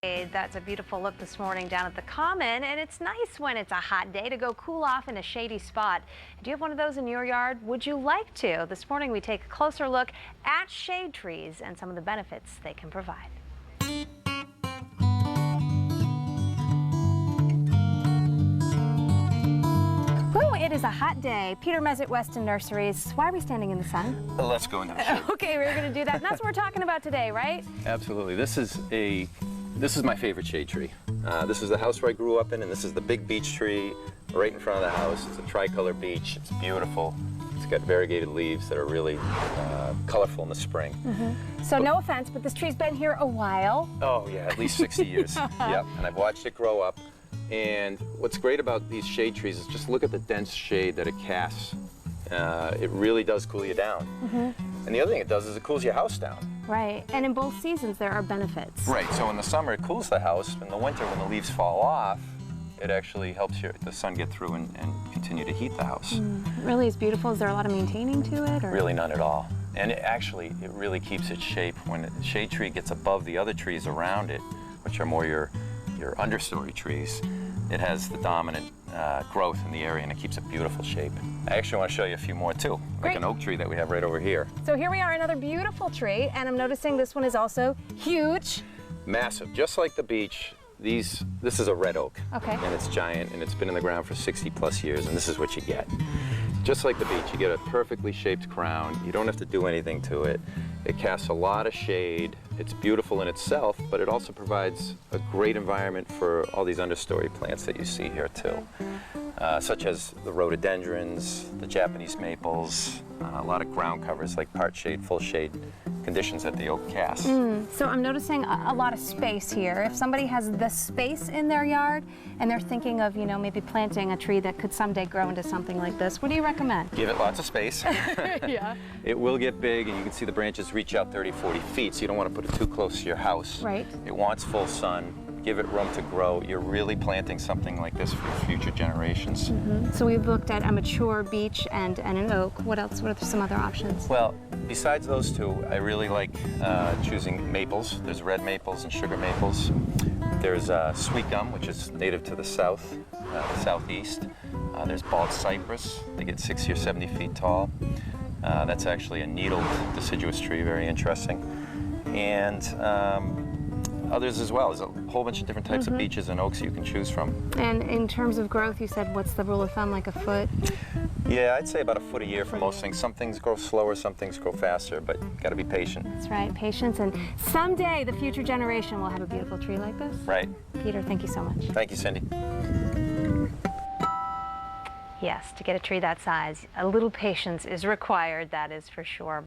That's a beautiful look this morning down at the Common, and it's nice when it's a hot day to go cool off in a shady spot. Do you have one of those in your yard? Would you like to? This morning we take a closer look at shade trees and some of the benefits they can provide. It is a hot day. Peter Mezitt, Weston Nurseries. Why are we standing in the sun? Let's go into the shade. Okay, we're going to do that. And that's what we're talking about today, right? Absolutely. This is my favorite shade tree. This is the house where I grew up in, and this is the big beech tree right in front of the house. It's a tricolor beech. It's beautiful. It's got variegated leaves that are really colorful in the spring. So no offense, but this tree's been here a while. Oh yeah, at least 60 years. Yep, and I've watched it grow up. And what's great about these shade trees is just look at the dense shade that it casts. It really does cool you down. And the other thing it does is it cools your house down. Right, and in both seasons there are benefits. Right, so in the summer it cools the house. In the winter when the leaves fall off, it actually helps the sun get through and continue to heat the house. It really is beautiful. Is there a lot of maintaining to it? Or? Really none at all. And it really keeps its shape. When the shade tree gets above the other trees around it, which are more your understory trees, it has the dominant growth in the area, and it keeps a beautiful shape. I actually want to show you a few more too, like an oak tree that we have right over here. So here we are, another beautiful tree, and I'm noticing this one is also huge. Massive, just like the beech. This is a red oak, and it's giant, and it's been in the ground for 60+ years, and this is what you get. Just like the beech, you get a perfectly shaped crown. You don't have to do anything to it. It casts a lot of shade. It's beautiful in itself, but it also provides a great environment for all these understory plants that you see here too, such as the rhododendrons, the Japanese maples, a lot of ground covers like part shade, full shade conditions that the oak casts. So I'm noticing a lot of space here. If somebody has this space in their yard and they're thinking of, maybe planting a tree that could someday grow into something like this, what do you recommend? Give it lots of space. Yeah. It will get big, and you can see the branches reach out 30, 40 feet, so you don't want to put it too close to your house. Right. It wants full sun. Give it room to grow. You're really planting something like this for future generations. So we've looked at a mature beech and an oak. What else? What are some other options? Well, besides those two, I really like choosing maples. There's red maples and sugar maples. There's sweet gum, which is native to the south, southeast. There's bald cypress. They get 60 or 70 feet tall. That's actually a needled deciduous tree, very interesting. And others as well. There's a whole bunch of different types of beeches and oaks you can choose from. And in terms of growth, you said, what's the rule of thumb, like a foot? Yeah, I'd say about a foot a year for most things. Some things grow slower, some things grow faster, but you got to be patient. That's right, patience, and someday the future generation will have a beautiful tree like this. Right. Peter, thank you so much. Thank you, Cindy. Yes, to get a tree that size, a little patience is required, that is for sure.